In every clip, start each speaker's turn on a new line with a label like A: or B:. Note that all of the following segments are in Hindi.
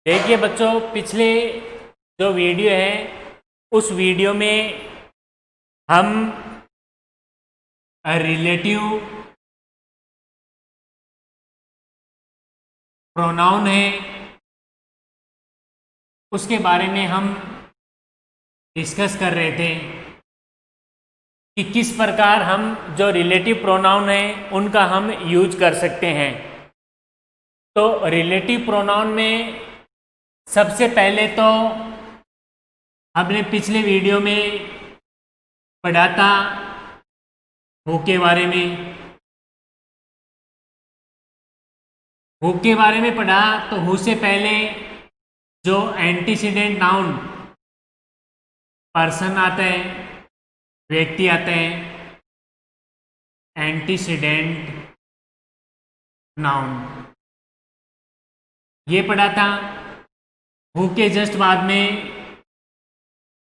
A: देखिए बच्चों, पिछले जो वीडियो है उस वीडियो में हम रिलेटिव प्रोनाउन है उसके बारे में हम डिस्कस कर रहे थे कि किस प्रकार हम जो रिलेटिव प्रोनाउन है उनका हम यूज कर सकते हैं। तो रिलेटिव प्रोनाउन में सबसे पहले तो हमने पिछले वीडियो में पढ़ा था हु के बारे में। हु के बारे में पढ़ा तो हु से पहले जो एंटीसीडेंट नाउन पर्सन आता है, व्यक्ति आते हैं, एंटीसीडेंट नाउन ये पढ़ा था। हु के जस्ट बाद में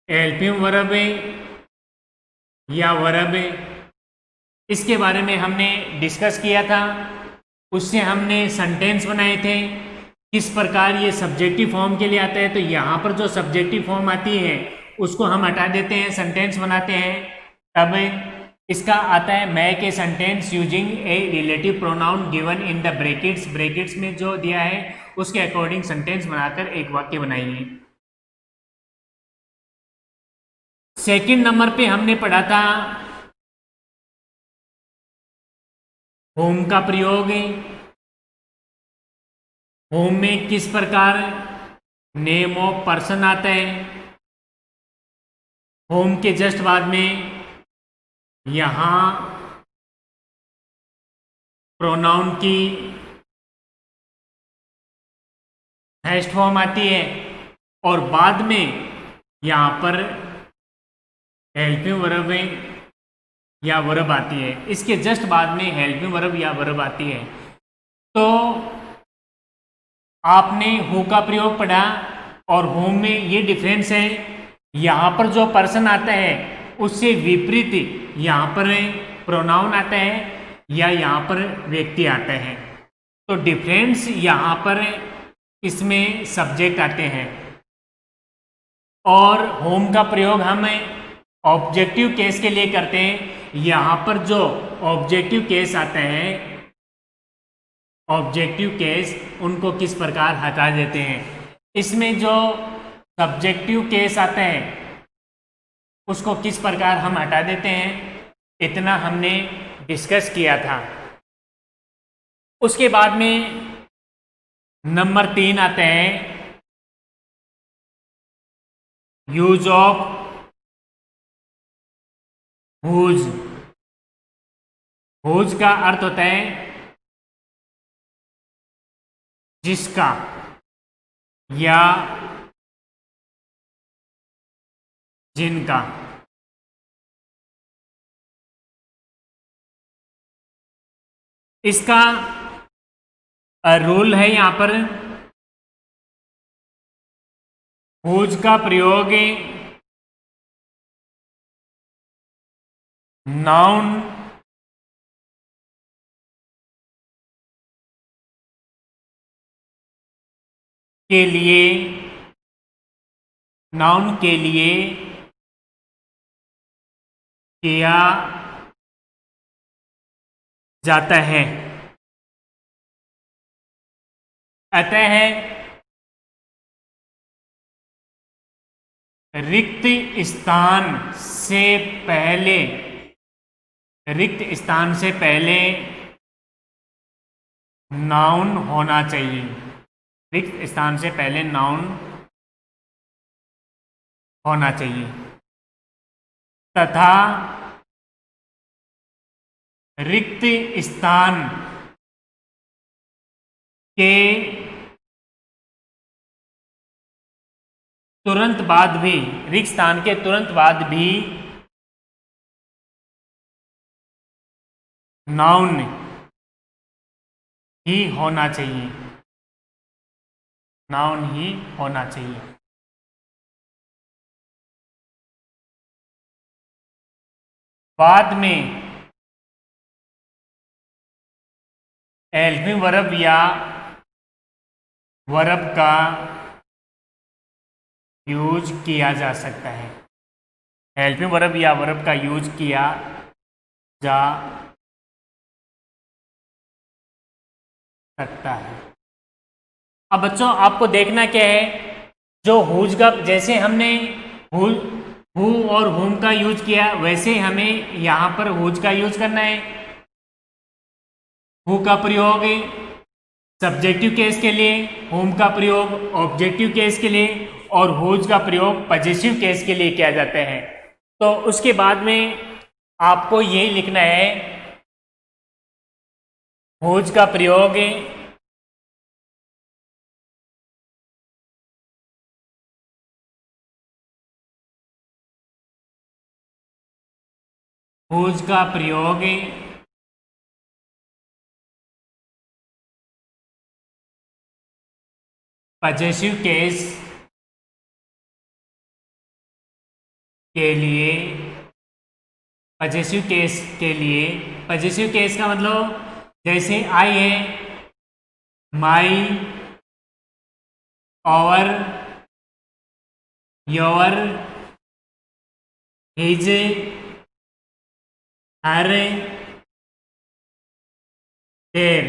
A: हेल्पिंग वर्ब या वर्ब, इसके बारे में हमने डिस्कस किया था। उससे हमने सेंटेंस बनाए थे किस प्रकार ये सब्जेक्टिव फॉर्म के लिए आता है। तो यहाँ पर जो सब्जेक्टिव फॉर्म आती है उसको हम हटा देते हैं, सेंटेंस बनाते हैं। तब इसका आता है make a sentence using a relative pronoun given in the brackets. Brackets में जो दिया है उसके अकॉर्डिंग सेंटेंस बनाकर एक वाक्य बनाइए। सेकंड नंबर पे हमने पढ़ा था होम का प्रयोग। होम में किस प्रकार नेम ऑफ पर्सन आता है। होम के जस्ट बाद में यहां प्रोनाउन की फर्स्ट फॉर्म आती है और बाद में यहां पर हेल्पिंग वर्ब या वर्ब आती है। इसके जस्ट बाद में हेल्पिंग वर्ब या वर्ब आती है। तो आपने हु का प्रयोग पढ़ा और होम में ये डिफरेंस है, यहाँ पर जो पर्सन आता है उससे विपरीत यहाँ पर प्रोनाउन आता है या यहाँ पर व्यक्ति आता है। तो डिफरेंस यहाँ पर इसमें सब्जेक्ट आते हैं। और होम का प्रयोग हम ऑब्जेक्टिव केस के लिए करते हैं। यहाँ पर जो ऑब्जेक्टिव केस आते हैं, ऑब्जेक्टिव केस उनको किस प्रकार हटा देते हैं। इसमें जो सब्जेक्टिव केस आते हैं उसको किस प्रकार हम हटा देते हैं, इतना हमने डिस्कस किया था। उसके बाद में नंबर 3 आते हैं यूज ऑफ हुज। हुज का अर्थ होता है जिसका या जिनका। इसका रूल है यहां पर हुज का प्रयोग नाउन के लिए, नाउन के लिए किया जाता है। अतः रिक्त स्थान से पहले, रिक्त स्थान से पहले नाउन होना चाहिए। रिक्त स्थान से पहले नाउन होना चाहिए तथा रिक्त स्थान के तुरंत बाद भी, रिक्त स्थान के तुरंत बाद भी नाउन ही होना चाहिए, नाउन ही होना चाहिए। बाद में हेल्पिंग वर्ब या वर्ब का यूज किया जा सकता है, हेल्पिंग वर्ब या वर्ब का यूज किया जा सकता है। अब बच्चों आपको देखना क्या है, जो हुज का, जैसे हमने हु और हुम का यूज किया वैसे हमें यहां पर हुज का यूज करना है। हु का प्रयोग सब्जेक्टिव केस के लिए, हुम का प्रयोग ऑब्जेक्टिव केस के लिए और हुज का प्रयोग पॉजिटिव केस के लिए किया जाता है। तो उसके बाद में आपको यही लिखना है, हुज का प्रयोग हुज का प्रयोग पॉजिटिव केस के लिए, पॉजिटिव केस के लिए, पॉजिटिव केस का मतलब जैसे आई है, my, our, your, his, her, their,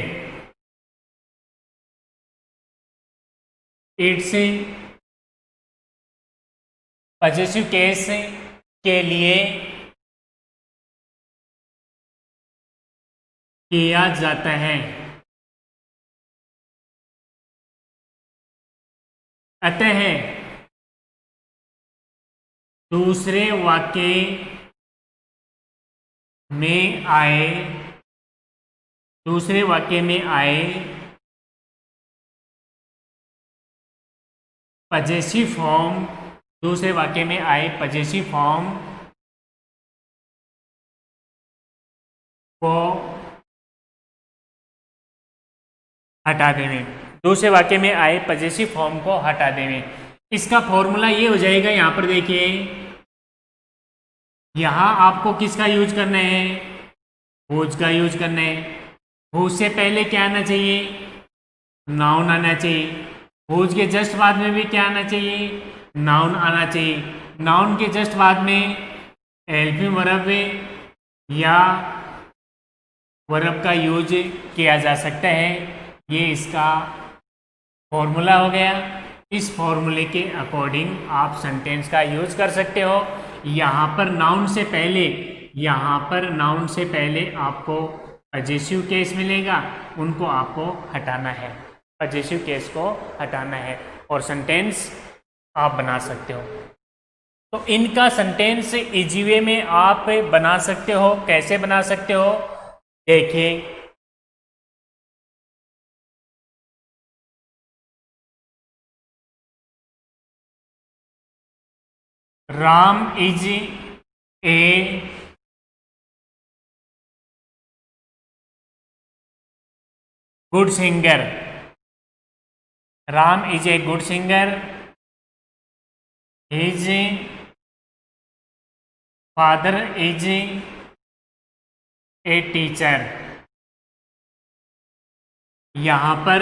A: its, possessive case के लिए किया जाता है। अतः दूसरे वाक्य में आए, दूसरे वाक्य में आए पॉजिटिव फॉर्म, दूसरे वाक्य में आए पॉजिटिव फॉर्म को हटा देने, दूसरे वाक्य में आए पॉजिटिव फॉर्म को हटा देने। इसका फॉर्मूला ये हो जाएगा, यहां पर देखिए, यहां आपको किसका यूज करना है, हुज का यूज करना है। हुज से पहले क्या आना चाहिए, नाउन आना चाहिए। हुज के जस्ट बाद में भी क्या आना चाहिए, नाउन आना चाहिए। नाउन के जस्ट बाद में हेल्पिंग वर्ब या वर्ब का यूज किया जा सकता है। ये इसका फॉर्मूला हो गया। इस फॉर्मूले के अकॉर्डिंग आप सेंटेंस का यूज कर सकते हो। यहाँ पर नाउन से पहले, यहाँ पर नाउन से पहले आपको पॉजिटिव केस मिलेगा, उनको आपको हटाना है, पॉजिटिव केस को हटाना है और सेंटेंस आप बना सकते हो। तो इनका सेंटेंस इजी वे में आप बना सकते हो। कैसे बना सकते हो, देखिए, Ram is a good singer, Ram is a good singer, his father is a teacher. यहां पर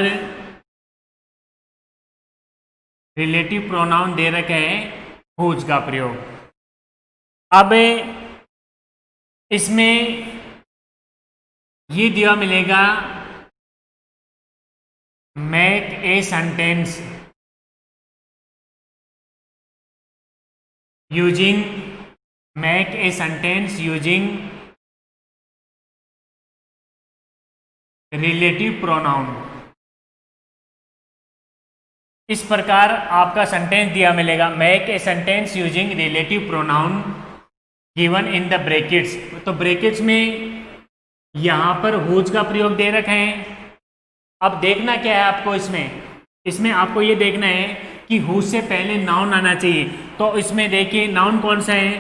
A: रिलेटिव प्रोनाउन दे रखे हैं, हुज का प्रयोग। अब इसमें ये दिया मिलेगा, make a sentence using, make a sentence using relative pronoun. इस प्रकार आपका सेंटेंस दिया मिलेगा, make a sentence using relative pronoun given in the brackets. तो ब्रैकेट्स में यहां पर हुज का प्रयोग दे रखे हैं। अब देखना क्या है आपको, इसमें आपको ये देखना है कि हुज से पहले नाउन आना चाहिए। तो इसमें देखिए नाउन कौन सा है,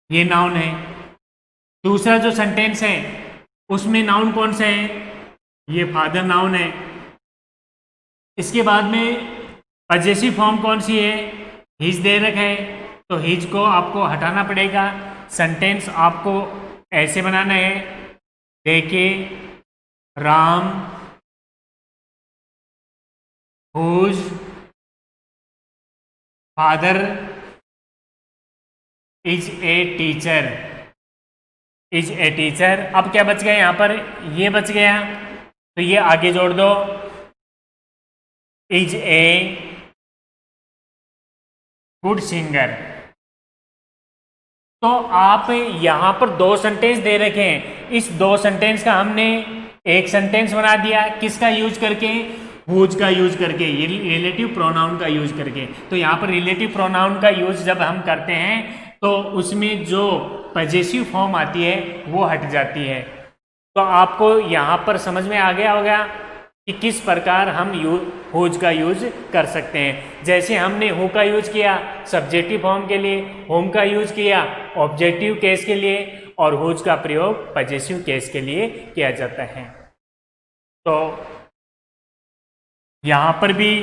A: ये नाउन है। दूसरा जो सेंटेंस है उसमें नाउन कौन सा है, ये फादर नाउन है। इसके बाद में पॉजेसिव फॉर्म कौन सी है, हिज दे रखा है, तो हिज को आपको हटाना पड़ेगा। सेंटेंस आपको ऐसे बनाना है, देखिए, Ram whose father is a teacher, is a teacher. अब क्या बच गया यहाँ पर, ये बच गया, तो ये आगे जोड़ दो, इज ए गुड सिंगर। तो आप यहां पर दो सेंटेंस दे रखे हैं, इस दो सेंटेंस का हमने एक सेंटेंस बना दिया, किसका यूज करके, हुज का यूज करके, ये रिलेटिव प्रोनाउन का यूज करके। तो यहाँ पर रिलेटिव प्रोनाउन का यूज जब हम करते हैं तो उसमें जो पजेसिव फॉर्म आती है वो हट जाती है। तो आपको यहाँ पर समझ में आ गया होगा कि किस प्रकार हम हुज का यूज कर सकते हैं। जैसे हमने हु का यूज किया सब्जेक्टिव फॉर्म के लिए, होम का यूज किया ऑब्जेक्टिव केस के लिए, और हुज का प्रयोग पजेसिव केस के लिए किया जाता है। तो यहाँ पर भी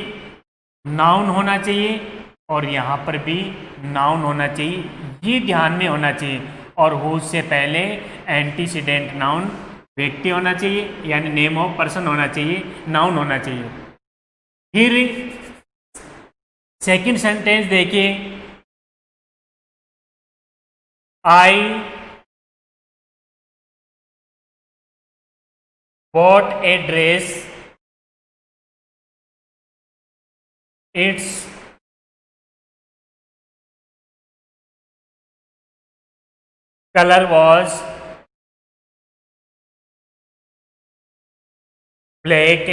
A: नाउन होना चाहिए और यहाँ पर भी नाउन होना चाहिए, ये ध्यान में होना चाहिए। और हुज से पहले एंटीसीडेंट नाउन व्यक्ति होना चाहिए, यानी नेम ऑफ पर्सन होना चाहिए, नाउन होना चाहिए। फिर सेकंड सेंटेंस देखिए, I bought a dress, its colour was black.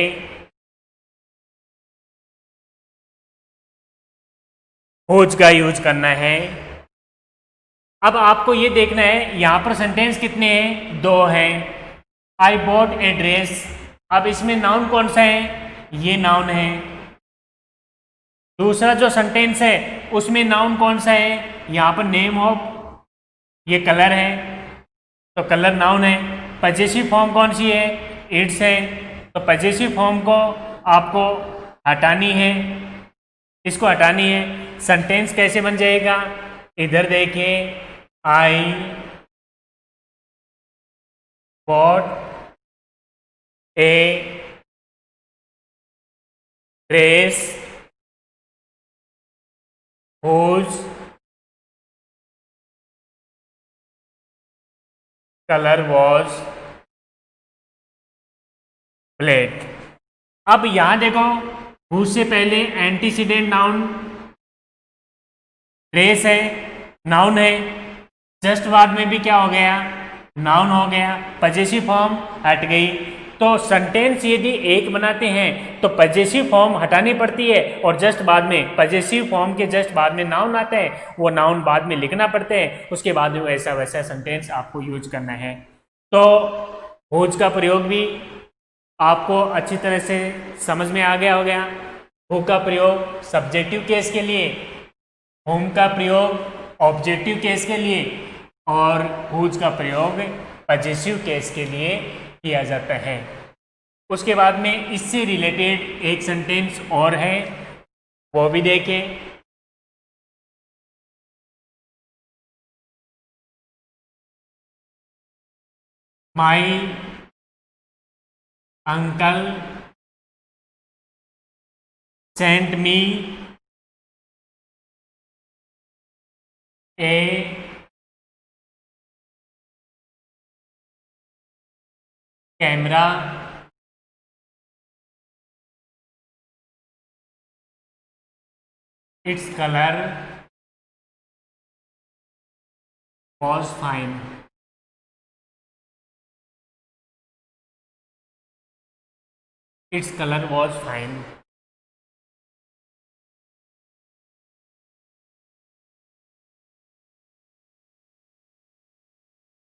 A: Whose का यूज करना है। अब आपको ये देखना है यहां पर सेंटेंस कितने हैं, दो हैं। आई बॉट ए ड्रेस, अब इसमें नाउन कौन सा है, ये नाउन है। दूसरा जो सेंटेंस है उसमें नाउन कौन सा है, यहां पर नेम ऑफ, ये कलर है, तो कलर नाउन है। पजेसिव फॉर्म कौन सी है, इट्स है, तो पजेसिव फॉर्म को आपको हटानी है, इसको हटानी है। सेंटेंस कैसे बन जाएगा, इधर देखिए, I bought a dress whose colour was black. अब यहां देखो, हुज से पहले एंटीसीडेंट नाउन ड्रेस है, नाउन है, जस्ट बाद में भी क्या हो गया, नाउन हो गया, पजेसिव फॉर्म हट गई। तो सेंटेंस यदि एक बनाते हैं तो पजेसिव फॉर्म हटानी पड़ती है, और जस्ट बाद में पजेसिव फॉर्म के जस्ट बाद में नाउन आता है, वो नाउन बाद में लिखना पड़ते हैं, उसके बाद में वैसा वैसा सेंटेंस आपको यूज करना है। तो हुज का प्रयोग भी आपको अच्छी तरह से समझ में आ गया हो गया। हु का प्रयोग सब्जेक्टिव केस के लिए, होम का प्रयोग ऑब्जेक्टिव केस के लिए, और हुज का प्रयोग पजेसिव केस के लिए किया जाता है। उसके बाद में इससे रिलेटेड एक सेंटेंस और है, वो भी देखें। My uncle sent me A camera it's colour was fine. It's colour was fine.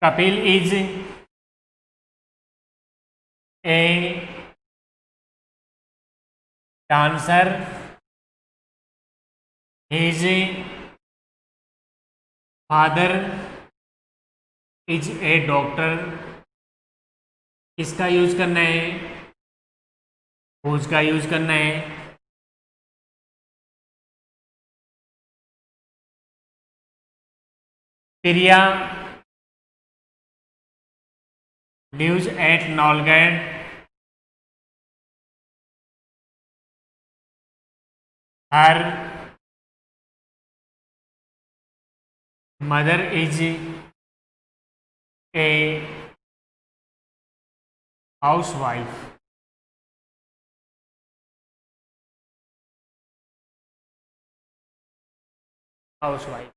A: Kapil is a dancer, his father is A doctor. किसका यूज करना है, हुज का यूज करना है। प्रिया lives at Nolgate, her mother is a housewife. Housewife.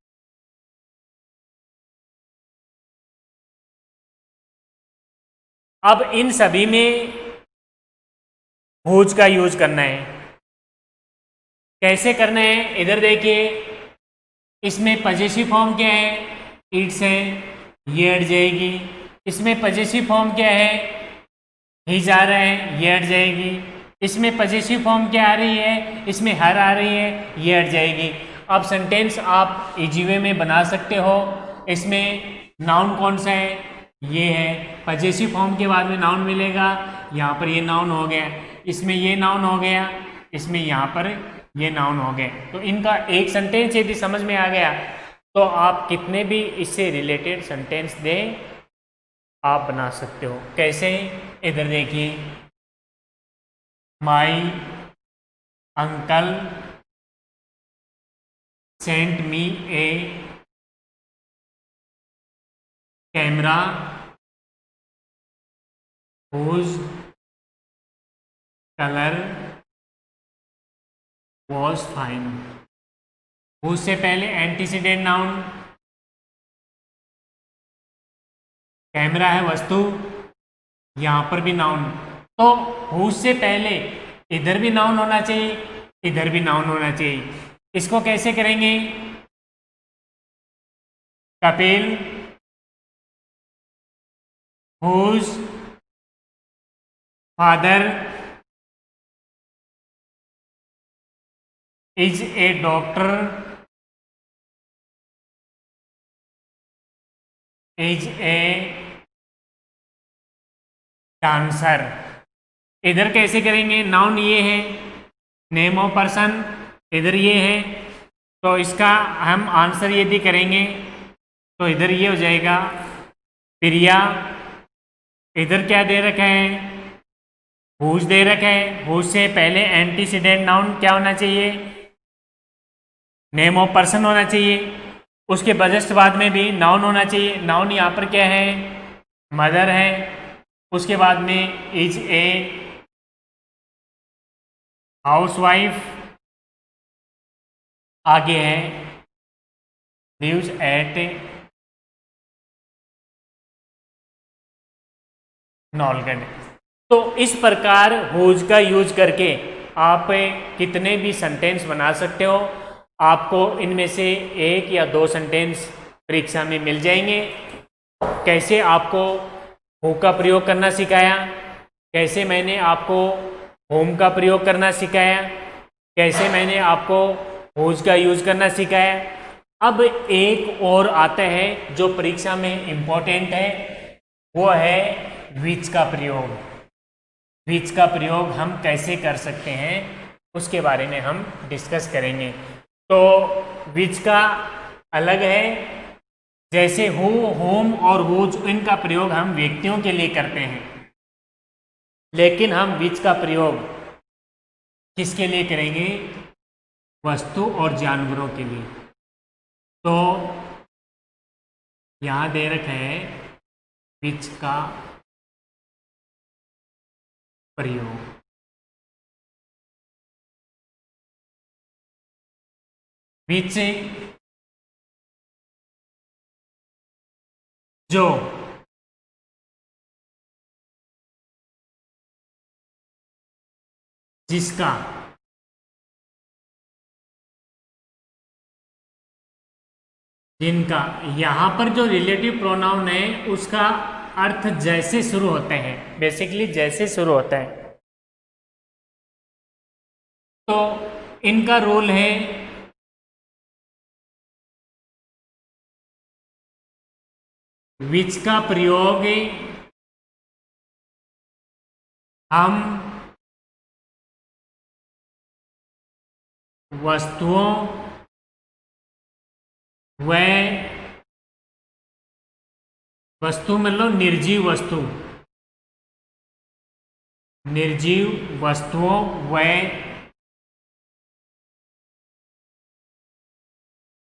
A: अब इन सभी में हुज का यूज करना है। कैसे करना है, इधर देखिए, इसमें पजेसिव फॉर्म क्या है, इट्स है, ये हट जाएगी। इसमें पजेसिव फॉर्म क्या है, हिज आ रहा है, ये हट जाएगी। इसमें पजेसिव फॉर्म क्या आ रही है, इसमें हर आ रही है, ये हट जाएगी। अब सेंटेंस आप इजी वे में बना सकते हो। इसमें नाउन कौन सा है, ये है। पजेसिव फॉर्म के बाद में नाउन मिलेगा, यहाँ पर ये नाउन हो गया, इसमें ये नाउन हो गया, इसमें यहाँ पर ये नाउन हो गए। तो इनका एक सेंटेंस यदि समझ में आ गया तो आप कितने भी इससे रिलेटेड सेंटेंस दें आप बना सकते हो। कैसे, इधर देखिए, my uncle sent me A camera whose colour was fine. whose से पहले एंटीसीडेंट नाउन, कैमरा है वस्तु, यहां पर भी नाउन। तो whose से पहले इधर भी नाउन होना चाहिए, इधर भी नाउन होना चाहिए। इसको कैसे करेंगे, Kapil whose father is A doctor is a dancer. इधर कैसे करेंगे, नाउन ये है, नेम ऑफ पर्सन इधर ये है, तो इसका हम आंसर यदि करेंगे तो इधर ये हो जाएगा प्रिया। इधर क्या दे रखा है, हुज दे रखा है। हुज से पहले एंटीसीडेंट नाउन क्या होना चाहिए, नेम ऑफ पर्सन होना चाहिए। उसके जस्ट बाद में भी नाउन होना चाहिए। नाउन यहाँ पर क्या है, मदर है। उसके बाद में इज ए हाउसवाइफ, आगे है लिव्स एट नॉलगढ़। तो इस प्रकार हुज का यूज करके आप कितने भी सेंटेंस बना सकते हो। आपको इनमें से एक या दो सेंटेंस परीक्षा में मिल जाएंगे। कैसे आपको हु का प्रयोग करना सिखाया, कैसे मैंने आपको होम का प्रयोग करना सिखाया, कैसे मैंने आपको हुज का यूज करना सिखाया। अब एक और आता है जो परीक्षा में इम्पोर्टेंट है, वो है विच का प्रयोग। विच का प्रयोग हम कैसे कर सकते हैं उसके बारे में हम डिस्कस करेंगे। तो विच का अलग है, जैसे हु, होम और हुज, इनका प्रयोग हम व्यक्तियों के लिए करते हैं, लेकिन हम विच का प्रयोग किसके लिए करेंगे, वस्तु और जानवरों के लिए। तो यहां दे रखा है विच का प्रयोग। विच जो जिसका, जिनका। यहां पर जो रिलेटिव प्रोनाउन है उसका अर्थ जैसे शुरू होते हैं, बेसिकली जैसे शुरू होता है। तो इनका रोल है विच का प्रयोग हम वस्तुओं व वस्तु मतलब निर्जीव वस्तु, निर्जीव वस्तुओं व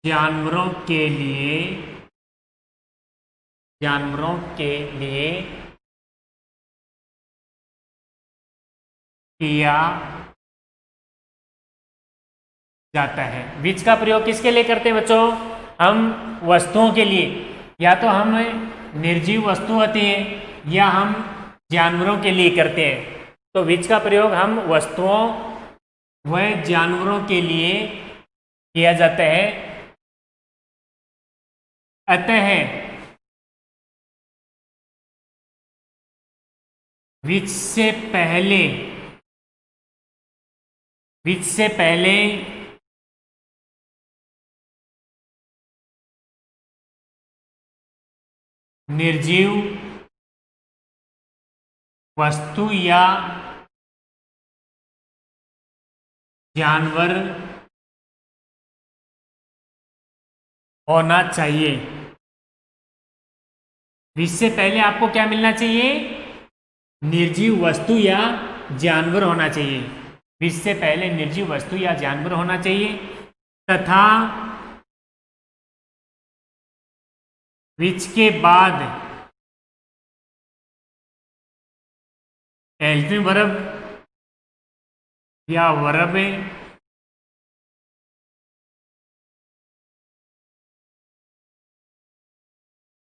A: जानवरों के लिए किया जाता है। विच का प्रयोग किसके लिए करते हैं बच्चों? हम वस्तुओं के लिए, या तो हम निर्जीव वस्तु होती है या हम जानवरों के लिए करते हैं। तो विच का प्रयोग हम वस्तुओं व जानवरों के लिए किया जाता है। अतः विच से पहले निर्जीव वस्तु या जानवर होना चाहिए। विच से पहले आपको क्या मिलना चाहिए? निर्जीव वस्तु या जानवर होना चाहिए। विच से पहले निर्जीव वस्तु या जानवर होना चाहिए तथा विच के बाद हेल्पिंग वर्ब या वर्ब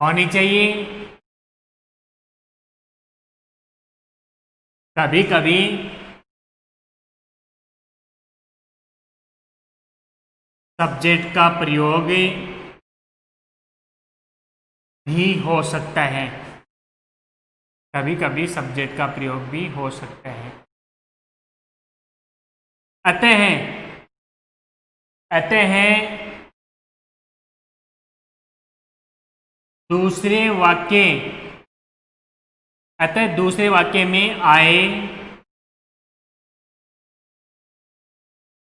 A: होनी चाहिए। कभी कभी सब्जेक्ट का प्रयोग भी हो सकता है। कभी कभी सब्जेक्ट का प्रयोग भी हो सकता है। अतः दूसरे वाक्य में आए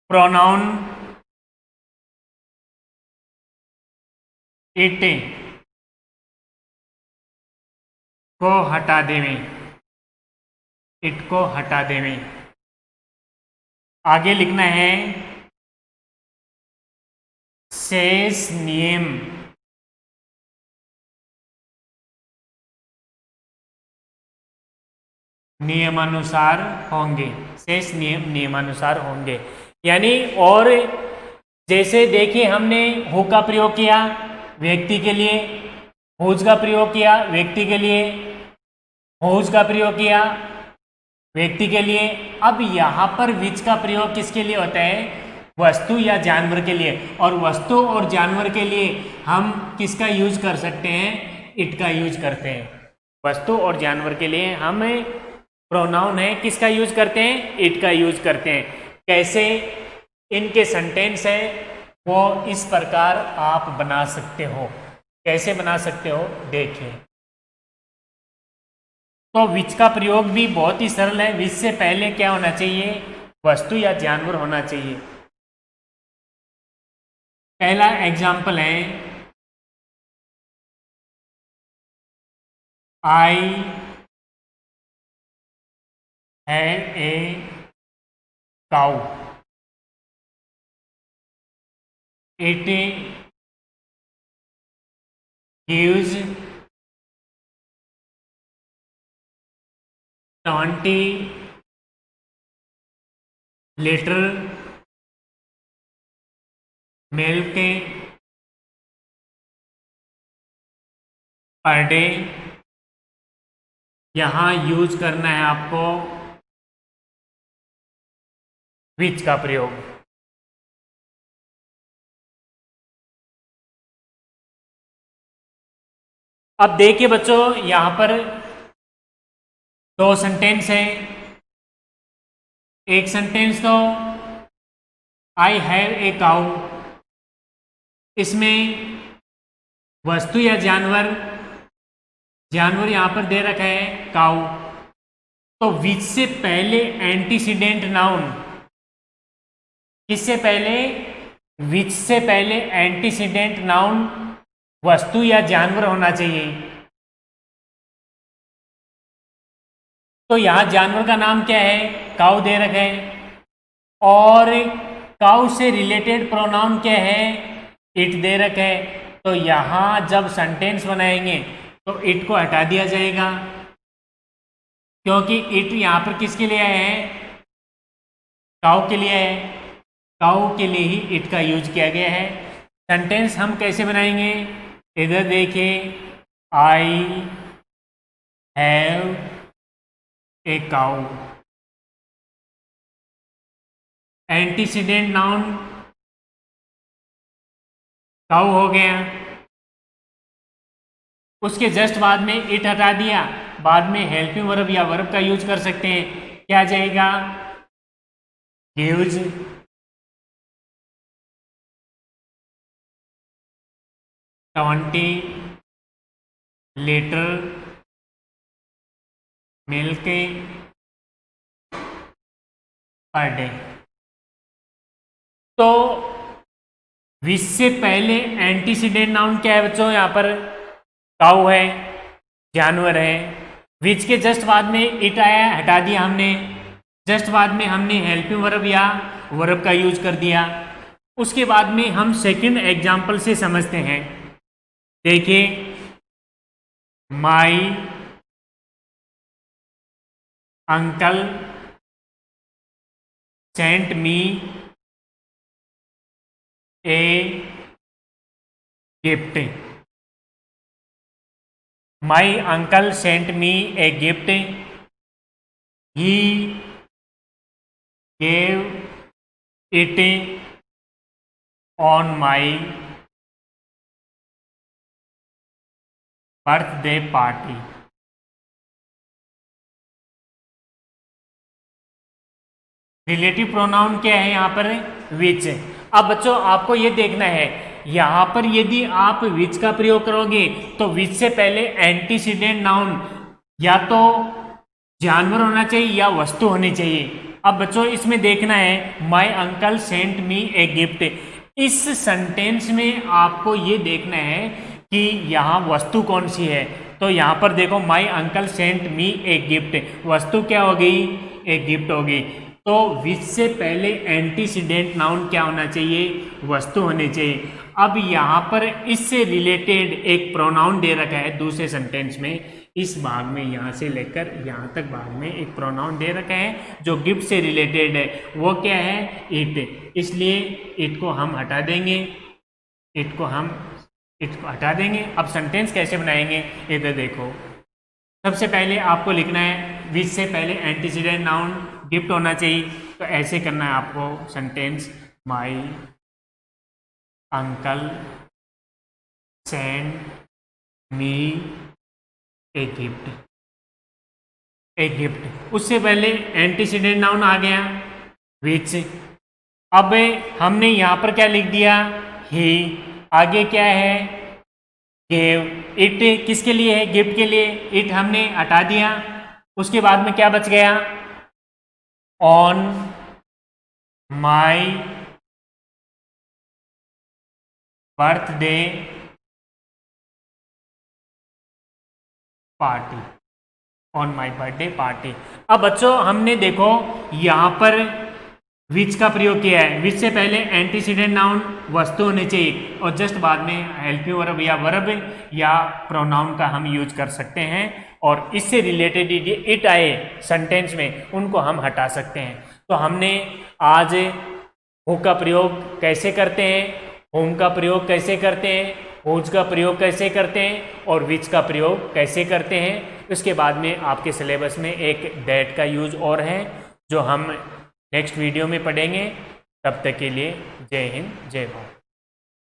A: प्रोनाउन इट को हटा देवें। आगे लिखना है शेष नियम नियमानुसार होंगे। शेष नियम नियमानुसार होंगे। यानी, और जैसे देखिए हमने हु का प्रयोग किया व्यक्ति के लिए, हुज का प्रयोग किया व्यक्ति के लिए, हुज का प्रयोग किया व्यक्ति के लिए। अब यहां पर विच का प्रयोग किसके लिए होता है? वस्तु या जानवर के लिए। और वस्तु और जानवर के लिए हम किसका यूज कर सकते हैं? इट का यूज करते हैं। वस्तु और जानवर के लिए हम प्रोनाउन है किसका यूज करते हैं? इट का यूज करते हैं। कैसे इनके सेंटेंस है वो इस प्रकार आप बना सकते हो। कैसे बना सकते हो देखिए। तो विच का प्रयोग भी बहुत ही सरल है। विच से पहले क्या होना चाहिए? वस्तु या जानवर होना चाहिए। पहला एग्जाम्पल है आई have a cow, it gives 20 litre milk per day. यहां यूज करना है आपको विच का प्रयोग। अब देखिए बच्चों, यहां पर दो सेंटेंस है। एक सेंटेंस तो आई हैव ए काउ, इसमें वस्तु या जानवर यहां पर दे रखा है काउ। तो विच से पहले एंटीसीडेंट नाउन किससे पहले? विच से पहले एंटीसीडेंट नाउन वस्तु या जानवर होना चाहिए। तो यहां जानवर का नाम क्या है? काउ दे रखा है। और काउ से रिलेटेड प्रोनाउन क्या है? इट दे रखा है, तो यहाँ जब सेंटेंस बनाएंगे तो इट को हटा दिया जाएगा, क्योंकि इट यहाँ पर किसके लिए आया है, काऊ के लिए है, काऊ के लिए ही इट का यूज किया गया है। सेंटेंस हम कैसे बनाएंगे, इधर देखिए, I have a cow, antecedent noun cow हो गया, उसके जस्ट बाद में इट हटा दिया, बाद में हेल्पिंग वर्ब या वर्ब का यूज कर सकते हैं, क्या आ जाएगा, gives, twenty litre milk per day. तो विच से पहले एंटीसीडेंट नाउन क्या है बच्चों, यहाँ पर काऊ है, जानवर है। विच के जस्ट बाद में इट आया, हटा दिया हमने, जस्ट बाद में हमने हेल्पिंग वर्ब या वर्ब का यूज कर दिया। उसके बाद में हम सेकंड एग्जाम्पल से समझते हैं। देखिए, my uncle sent me a gift, my uncle sent me a gift, he gave it on my birthday party. Relative pronoun क्या है यहाँ पर, विच। अब बच्चों आपको ये देखना है, यहाँ पर यदि आप विच का प्रयोग करोगे तो विच से पहले एंटीसीडेंट नाउन या तो जानवर होना चाहिए या वस्तु होनी चाहिए। अब बच्चों इसमें देखना है, my uncle sent me a gift, इस सेंटेंस में आपको ये देखना है कि यहाँ वस्तु कौन सी है। तो यहाँ पर देखो, my uncle sent me a gift, वस्तु क्या हो गई, ए गिफ्ट हो गई। तो विच से पहले एंटीसीडेंट नाउन क्या होना चाहिए, वस्तु होनी चाहिए। अब यहाँ पर इससे रिलेटेड एक प्रोनाउन दे रखा है दूसरे सेंटेंस में, इस भाग में यहाँ से लेकर यहाँ तक भाग में एक प्रोनाउन दे रखा है जो गिफ्ट से रिलेटेड है, वो क्या है, इट। इसलिए इट को हम हटा देंगे, इट को हटा देंगे। अब सेंटेंस कैसे बनाएंगे, इधर देखो, सबसे पहले आपको लिखना है विच से पहले एंटीसीडेंट नाउन गिफ्ट होना चाहिए, तो ऐसे करना है आपको sentence, my uncle send me a gift, a gift. उससे पहले एंटीसीडेंट नाउन आ गया विच। अब हमने यहाँ पर क्या लिख दिया, ही। आगे क्या है, गेव। इट किसके लिए है, गिफ्ट के लिए, इट हमने हटा दिया। उसके बाद में क्या बच गया, on my birthday party, on my birthday party. अब बच्चों हमने देखो यहाँ पर विच का प्रयोग किया है, विच से पहले एंटीसीडेंट नाउन वस्तु होनी चाहिए और जस्ट बाद में हेल्पिंग वर्ब या वर्ब या प्रोनाउन का हम यूज कर सकते हैं, और इससे रिलेटेड इट आए सेंटेंस में उनको हम हटा सकते हैं। तो हमने आज हु का प्रयोग कैसे करते हैं, होम का प्रयोग कैसे करते हैं, हुज का प्रयोग कैसे करते हैं और विच का प्रयोग कैसे करते हैं। उसके बाद में आपके सिलेबस में एक दैट का यूज और है जो हम नेक्स्ट वीडियो में पढ़ेंगे। तब तक के लिए जय हिंद, जय भारत।